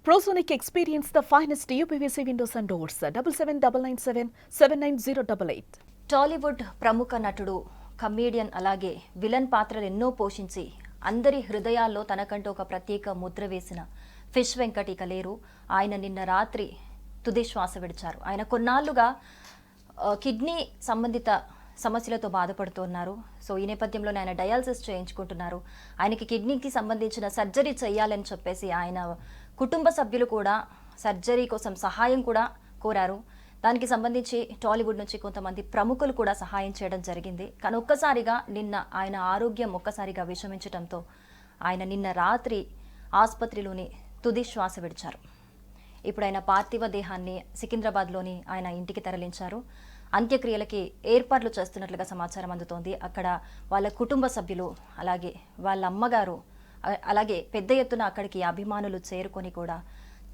Prosonic experience the finest UPVC windows and doors. 7799779088. Tollywood ప్రముఖ నటుడు comedian అలాగే విలన్ పాత్రలు ఎన్నో పోషించి అందరి హృదయాల్లో తనకంటూ ఒక ప్రత్యేక ముద్ర వేసిన ఫిష్ వెంకట్ ఇక లేరు. ఆయన నిన్న రాత్రి తుది శ్వాస విడిచారు. ఆయన కొన్నాళ్లుగా కిడ్నీ సంబంధిత సమస్యలతో బాధపడుతున్నారు. సో ఈ నేపథ్యంలో ఆయన డయాలసిస్ చేయించుకుంటున్నారు. ఆయనకి కిడ్నీకి సంబంధించిన సర్జరీ చేయాలని చెప్పేసి ఆయన కుటుంబ సభ్యులు కూడా సర్జరీ కోసం సహాయం కూడా కోరారు. దానికి సంబంధించి టాలీవుడ్ నుంచి కొంతమంది ప్రముఖులు కూడా సహాయం చేయడం జరిగింది. కానీ ఒక్కసారిగా నిన్న ఆయన ఆరోగ్యం ఒక్కసారిగా విషమించడంతో ఆయన నిన్న రాత్రి ఆసుపత్రిలోని తుది శ్వాస విడిచారు. ఇప్పుడు ఆయన పార్థివ దేహాన్ని సికింద్రాబాద్లోని ఆయన ఇంటికి తరలించారు. అంత్యక్రియలకి ఏర్పాట్లు చేస్తున్నట్లుగా సమాచారం అందుతోంది. అక్కడ వాళ్ళ కుటుంబ సభ్యులు అలాగే వాళ్ళ అమ్మగారు అలాగే పెద్ద ఎత్తున అక్కడికి అభిమానులు చేరుకొని కూడా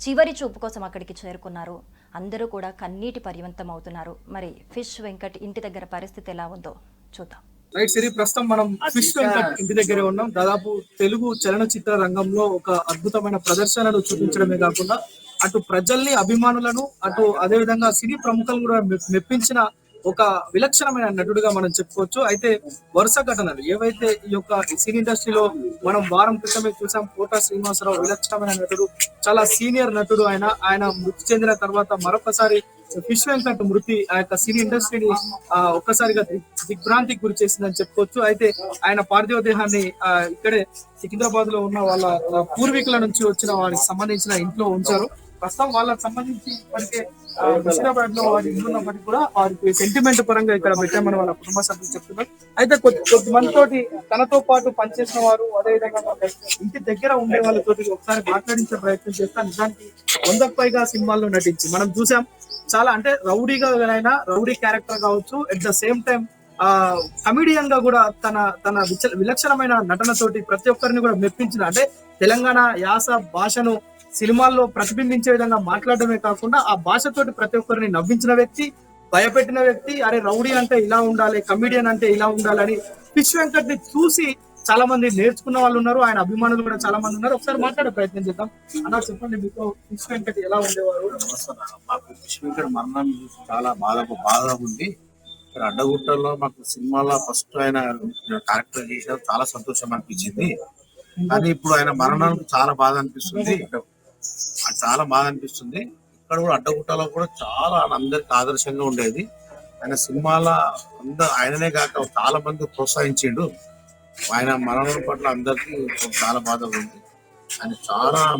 చివరి చూపు కోసం అక్కడికి చేరుకున్నారు. అందరూ కూడా కన్నీటి పర్యంతం అవుతున్నారు. మరి ఫిష్ వెంకట్ ఇంటి దగ్గర పరిస్థితి ఎలా ఉందో చూద్దాం. రైట్ సిరి, ప్రస్తుతం మనం ఫిష్ వెంకట్ ఇంటి దగ్గరే ఉన్నాం. దాదాపు తెలుగు చలనచిత్ర రంగంలో ఒక అద్భుతమైన ప్రదర్శనలు చూపించడమే కాకుండా అటు ప్రజల్ని అభిమానులను అటు అదే విధంగా సినీ ప్రముఖులను కూడా మెప్పించిన ఒక విలక్షణమైన నటుడిగా మనం చెప్పుకోవచ్చు. అయితే వరుస ఘటనలు ఏవైతే ఈ యొక్క సినీ ఇండస్ట్రీలో మనం వారం క్రితమే చూసాం. కోట శ్రీనివాసరావు విలక్షణమైన నటుడు, చాలా సీనియర్ నటుడు. ఆయన మృతి చెందిన తర్వాత మరొకసారి ఫిష్ వెంకట్ మృతి ఆ యొక్క సినీ ఇండస్ట్రీని ఒక్కసారిగా దిగ్భ్రాంతికి గురి చేసిందని చెప్పుకోవచ్చు. అయితే ఆయన పార్థివ దేహాన్ని ఇక్కడే సికింద్రాబాద్ లో ఉన్న వాళ్ళ పూర్వీకుల నుంచి వచ్చిన వారికి సంబంధించిన ఇంట్లో ఉంచారు. ప్రస్తుతం వాళ్ళకి సంబంధించి ఇప్పటికే హుస్నాబాద్ లో వారి ఇల్లు ఉన్నప్పటికీ కూడా వారికి సెంటిమెంట్ పరంగా ఇక్కడ పెట్టామని వాళ్ళ కుటుంబ సభ్యులు చెప్తున్నారు. అయితే కొద్దిమంది తోటి తనతో పాటు పనిచేసిన వారు అదేవిధంగా ఇంటి దగ్గర ఉండే వాళ్ళతోటి ఒకసారి మాట్లాడించే ప్రయత్నం చేస్తా. నిజానికి 100కు పైగా సినిమాల్లో నటించి మనం చూసాం. చాలా అంటే రౌడీగా అయినా రౌడీ క్యారెక్టర్ కావచ్చు, at the same time comedian గా కూడా తన విలక్షణమైన నటనతోటి ప్రతి ఒక్కరిని కూడా మెప్పించిన, అంటే తెలంగాణ యాస భాషను సినిమాల్లో ప్రతిబింబించే విధంగా మాట్లాడడమే కాకుండా ఆ భాషతోటి ప్రతి ఒక్కరిని నవ్వించిన వ్యక్తి, భయపెట్టిన వ్యక్తి. అరే రౌడీ అంటే ఇలా ఉండాలి, కమిడియన్ అంటే ఇలా ఉండాలని ఫిష్ వెంకట్ ని చూసి చాలా మంది నేర్చుకున్న వాళ్ళు ఉన్నారు. ఆయన అభిమానులు కూడా చాలా మంది ఉన్నారు. ఒకసారి మాట్లాడే ప్రయత్నం చేద్దాం. అన్న చెప్పండి, మీకు ఫిష్ వెంకట్ ఎలా ఉండేవారు? మాకు ఫిష్ వెంకట్ మరణం చూసి చాలా బాధగా ఉంది. అడ్డగుట్టలో మాకు సినిమాలో ఫస్ట్ ఆయన క్యారెక్టర్ చేసిన చాలా సంతోషం అనిపించింది. కానీ ఇప్పుడు ఆయన మరణానికి చాలా బాధ అనిపిస్తుంది. ఇక్కడ కూడా అడ్డగుట్టలో కూడా చాలా అందరికి ఆదర్శంగా ఉండేది. ఆయన సినిమాల ఆయననే కాక చాలా మంది ప్రోత్సహించిండు. ఆయన మరణం పట్ల అందరికి చాలా బాధ ఉంది. ఆయన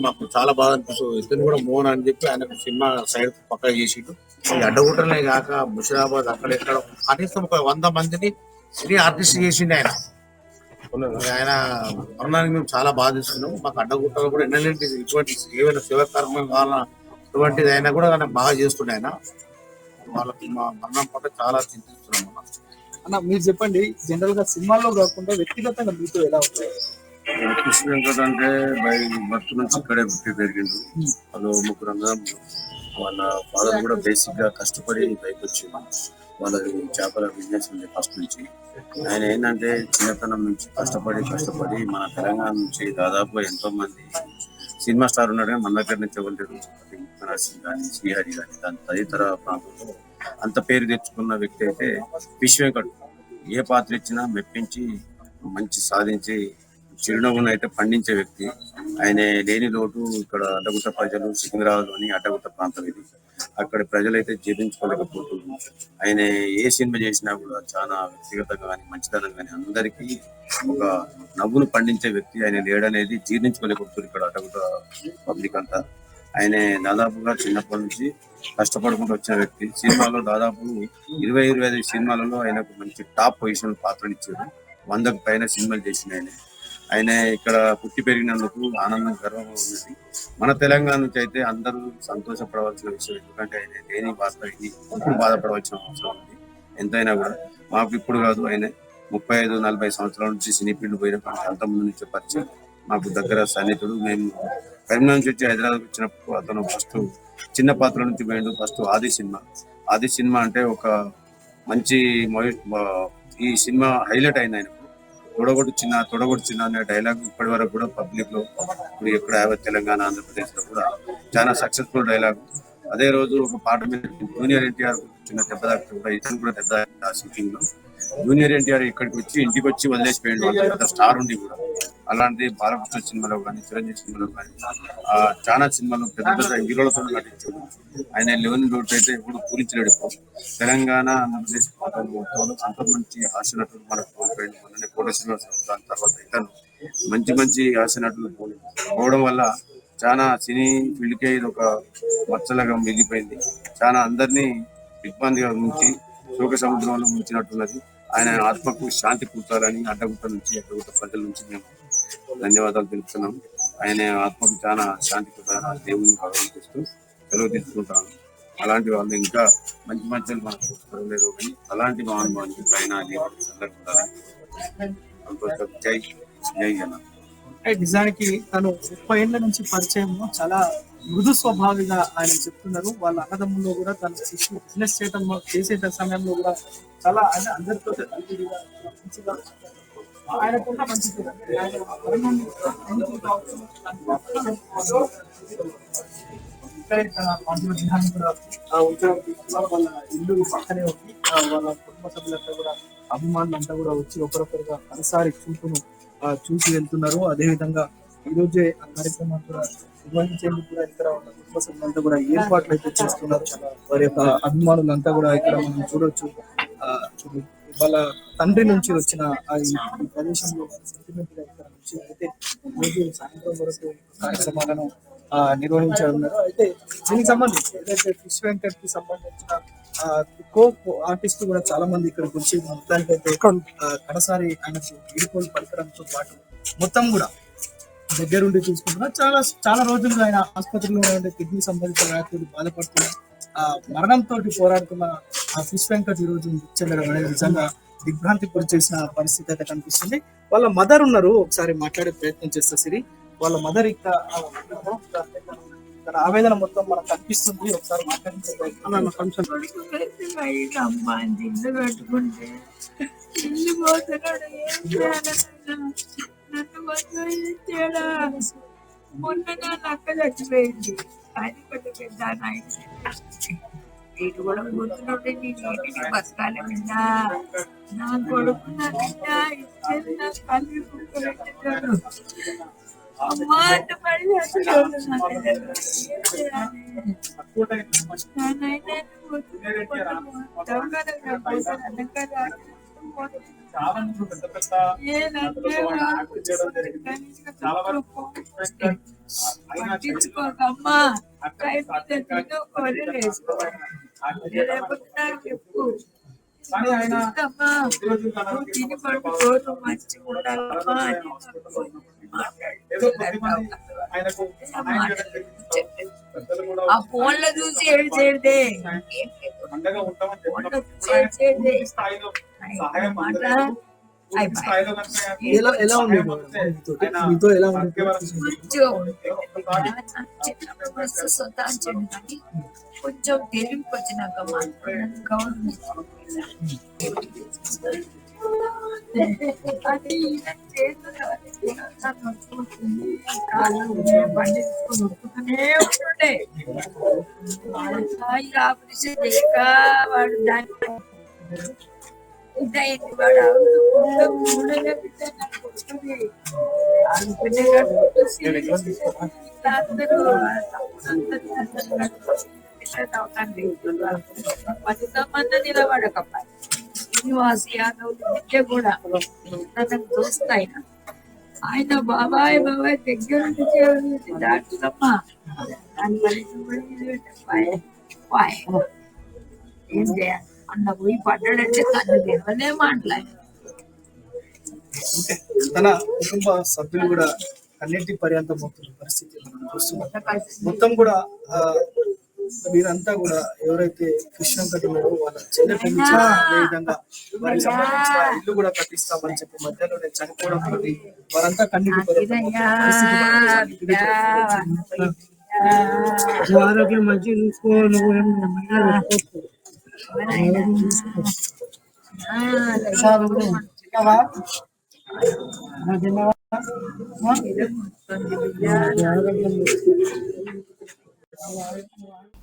మాకు చాలా బాధ అనిపిస్తుంది. ఇద్దరు కూడా మోహన్ అని చెప్పి ఆయన సినిమా సైడ్ పక్క చేసిండు. ఈ అడ్డగుట్టలే కాక ముషిరాబాద్ అక్కడెక్కడ కనీసం ఒక 100 మందిని సినీ ఆర్టిస్ట్ చేసిండు ఆయన. ఆయన మరణానికి మేము చాలా బాధిస్తున్నాము. మాకు అడ్డగుట్టలు కూడా ఎన్నెంటి ఇటువంటి ఏమైనా శివకర్మం కావాలన్నా ఇటువంటిది అయినా కూడా ఆయన బాగా చేస్తుండే. ఆయన వాళ్ళకి మా మరణం పట్ల చాలా చింతిస్తున్నాము. అన్న మీరు చెప్పండి, జనరల్ గా సినిమాల్లో కాకుండా వ్యక్తిగతంగా మీతో ఎలా ఉంటుంది? ఫిష్ వెంకట్ అంటే బర్త్ నుంచి ఇక్కడే పుట్టి పెరిగిండు. వాళ్ళు ముగ్గురు అందరం. వాళ్ళ ఫాదర్ కూడా బేసిక్ గా కష్టపడి పైకి వచ్చిండు. వాళ్ళది చేపల బిజినెస్ ఉంది ఫస్ట్ నుంచి. ఆయన ఏంటంటే చిన్నతనం నుంచి కష్టపడి మన తెలంగాణ నుంచి దాదాపు ఎంతో మంది సినిమా స్టార్ ఉన్నాడు. కానీ మన దగ్గర నుంచి ఎవరు నరసింగ్ కానీ శ్రీహరి కానీ దాని తదితర ప్రాంతంలో అంత పేరు తెచ్చుకున్న వ్యక్తి అయితే ఫిష్ వెంకట్. ఏ పాత్ర ఇచ్చినా మెప్పించి మంచి సాధించి చిరునవ్వును అయితే పండించే వ్యక్తి. ఆయన లేని లోటు ఇక్కడ అడ్డగుట్ట ప్రజలు, సికింద్రాబాద్లోని అడ్డగుట్ట ప్రాంతం ఇది. అక్కడ ప్రజలైతే జీర్ణించుకోలేకపోతున్నారు. ఆయన ఏ సినిమా చేసినా కూడా చాలా వ్యక్తిగతంగా కానీ మంచితనం కానీ అందరికీ ఒక నవ్వును పండించే వ్యక్తి. ఆయన లేడనేది జీర్ణించుకోలేకపోతున్నారు ఇక్కడ అడ్డగుట్ట పబ్లిక్ అంతా. ఆయన దాదాపుగా చిన్నప్పటి నుంచి కష్టపడుకుంటూ వచ్చిన వ్యక్తి. సినిమాలో దాదాపు 20-25 సినిమాలలో ఆయనకు మంచి టాప్ పొజిషన్ పాత్రలు ఇచ్చారు. 100కు పైన సినిమాలు చేసిన ఆయన ఇక్కడ పుట్టి పెరిగినందుకు ఆనందం, గర్వంగా ఉన్నది. మన తెలంగాణ నుంచి అయితే అందరూ సంతోషపడవలసిన విషయం. ఎందుకంటే ఆయన లేని పాత్ర ఇది బాధపడవలసిన అవసరం ఉంది. ఎంతైనా కూడా మాకు ఇప్పుడు కాదు, ఆయన 35-40 సంవత్సరాల నుంచి సినీ ఫీల్డ్ పోయినప్పుడు అంతమంది నుంచి పరిచయం, మాకు దగ్గర సన్నిహితుడు. మేము కరీంనగర్ నుంచి వచ్చి హైదరాబాద్ వచ్చినప్పుడు అతను ఫస్ట్ చిన్న పాత్ర నుంచి పోయిండు. ఫస్ట్ ఆది సినిమా అంటే ఒక మంచి ఈ సినిమా హైలైట్ అయింది ఆయనకు. తొడగొట్టు చిన్న అనే డైలాగ్ ఇప్పటి వరకు కూడా పబ్లిక్ లో ఇప్పుడు ఎక్కడ తెలంగాణ, ఆంధ్రప్రదేశ్ లో కూడా చాలా సక్సెస్ఫుల్ డైలాగ్. అదే రోజు ఒక పాట మీద జూనియర్ ఎన్టీఆర్ చిన్న దెబ్బ తాకితే కూడా ఇతను కూడా దెబ్బ తాకింది ఆ షూటింగ్ లో. జూనియర్ ఎన్టీఆర్ ఇంటికి వచ్చి వదిలేసిపోయిండు, అంత పెద్ద స్టార్ ఉండి కూడా. అలాంటిది బాలకృష్ణ సినిమాలో కానీ, చిరంజీవి సినిమాలో కానీ, చాలా సినిమాలో పెద్ద పెద్ద హీరోలతో నటించాడు. ఆయన లెవెన్ రోడ్ అయితే ఎప్పుడు పూరించలేడు. తెలంగాణ, ఆంధ్రప్రదేశ్ మొత్తంలో అంత మంచి హాస్య నటులు మనకు కోల్పోయాడు. మొన్ననే కోట శ్రీనివాసరావు, దాని తర్వాత ఇతను మంచి హాస్య నటులు పోవడం వల్ల చాలా సినీ ఫీల్డ్కే ఇది ఒక మచ్చలుగా మిగిలిపోయింది. చాలా అందరినీ దిగ్బందిగా ఉంచి శోక సముద్రంలో ముంచినట్టున్నది. ఆయన ఆత్మకు శాంతి కూర్చాలని అడ్డగుట్ట ప్రజల నుంచి మేము ధన్యవాదాలు తెలుపుతున్నాం. ఆయన ఆత్మకు చాలా శాంతి కూర్చాలని దేవుని భగవంతిస్తూ సెలవు తీసుకుంటాను. అలాంటి వాళ్ళు ఇంకా మంచి మనకు చూడలేరు, కానీ అలాంటి మహానుభావానికి పైన జై జై జన. నిజానికి తను 30 ఏళ్ల నుంచి పరిచయం, చాలా మృదు స్వభావిగా ఆయన చెప్తున్నారు. వాళ్ళ అన్నదమ్ముల్లో కూడా తన బిజినెస్ చేసే సమయంలో కూడా చాలా అంటే అందరితో మంచిగా ఆయనకున్న మంచి వాళ్ళ ఇల్లు పక్కనే ఉంది. వాళ్ళ కుటుంబ సభ్యులంతా కూడా అభిమానులంతా కూడా వచ్చి ఒకరొకరుగా ఒకసారి చూసి వెళ్తున్నారు. అదే విధంగా ఈ రోజే ఆ కార్యక్రమం కూడా నిర్వహించేందుకు కూడా ఇక్కడ ఉన్న కుటుంబ సభ్యులంతా కూడా ఏర్పాట్లు అయితే చేస్తున్నారు. వారి యొక్క అభిమానులంతా కూడా ఇక్కడ మనం చూడొచ్చు. వాళ్ళ తండ్రి నుంచి వచ్చిన ఈ ప్రదేశంలో సెంటిమెంట్ గా ఇక్కడ నుంచి అయితే రోజు సాయంత్రం వరకు కార్యక్రమాలను నిర్వహించారు. అయితే దీనికి సంబంధించి ఏదైతే ఫిష్ వెంకట్ కి సంబంధించిన కో ఆర్టిస్ట్ కూడా చాలా మంది ఇక్కడికి వచ్చి మొత్తానికి అయితే కడసారి ఆయనకు వీడుకోలు పలకడంతో పాటు మొత్తం కూడా దగ్గరుండి చూసుకుంటున్నారు. చాలా రోజులుగా ఆయన ఆసుపత్రిలో ఉండే కిడ్నీ సంబంధిత వ్యాధులు బాధపడుతున్న మరణంతో పోరాడుతున్న ఫిష్ వెంకట్ ఈ రోజు చెందడం అనేది నిజంగా దిగ్భ్రాంతి గురి చేసిన పరిస్థితి అయితే కనిపిస్తుంది. వాళ్ళ మదర్ ఉన్నారు, ఒకసారి మాట్లాడే ప్రయత్నం చేస్తా సిరి. వాళ్ళ మదర్ ఇక్కడ ఆవేదన మొత్తం మనకు కనిపిస్తుంది. ఒకసారి మాట్లాడించే ప్రయత్నం ఇల్లు కట్టుకుంటే ఇల్లు పోతున్నాడు, ఏం చేయాలన్నా నన్ను తేడా. మొన్న నా అక్క చచ్చిపోయింది, అది కొంచెం పెద్ద వీటి కూడా పోతున్నాడు. నేను ఏంటి బతకాలి బిడ్డ, నా కొడుకు నా బిడ్డ ఇచ్చేది నా కళ్ళు పెట్టాడు. అమ్మా అంత పడి పట్టించుకోకమ్మా, చెప్పు తిని పడుకోరు, మంచిగా ఉండాలమ్మా అని ఆ ఫోన్ లో చూసి ఏడ్చేదే కొంచెం తెలివికి వచ్చినాక ఉంటుండే ఆపరేషన్ చేయక వాడు దాన్ని వాడు పతితమంది నిలబడకప్ప శ్రీనివాస్ యాదవ్ విద్య కూడా తనకు చూస్తాయి. ఆయన బాబాయ్ దగ్గర నుంచి డాక్టరమ్మా ఏం చేయాలి అన్న పోయి పడ్డాడంటే తను తెలియనే మాట్లాడి. తన కుటుంబ సభ్యులు కూడా అన్నింటి పర్యంతం అవుతున్న పరిస్థితి మనం చూస్తున్నాం. మొత్తం కూడా వీరంతా కూడా ఎవరైతే ఫిష్ వెంకట్ ఉన్నారో వాళ్ళ చెల్లె పెంచా, అదే విధంగా వారికి సంబంధించిన ఇల్లు కూడా కట్టిస్తామని చెప్పి మధ్యలో చనిపోవడం తోటి వారంతా కన్నీటి ఆరోగ్యం మంచి చూసుకో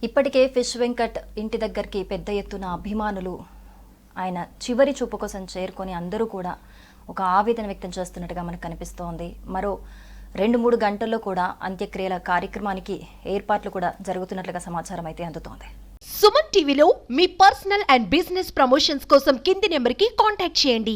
ఇప్పటికే ఫిష్ వెంకట్ ఇంటి దగ్గరికి పెద్ద ఎత్తున అభిమానులు ఆయన చివరి చూపు కోసం చేరుకొని అందరూ కూడా ఒక ఆవేదన వ్యక్తం చేస్తున్నట్టుగా మనకు కనిపిస్తోంది. మరో 2-3 గంటల్లో కూడా అంత్యక్రియల కార్యక్రమానికి ఏర్పాట్లు కూడా జరుగుతున్నట్లుగా సమాచారం అయితే అందుతోంది. సుమన్ టీవీలో మీ పర్సనల్ అండ్ బిజినెస్ ప్రమోషన్స్ కోసం కింది నెంబర్కి కాంటాక్ట్ చేయండి.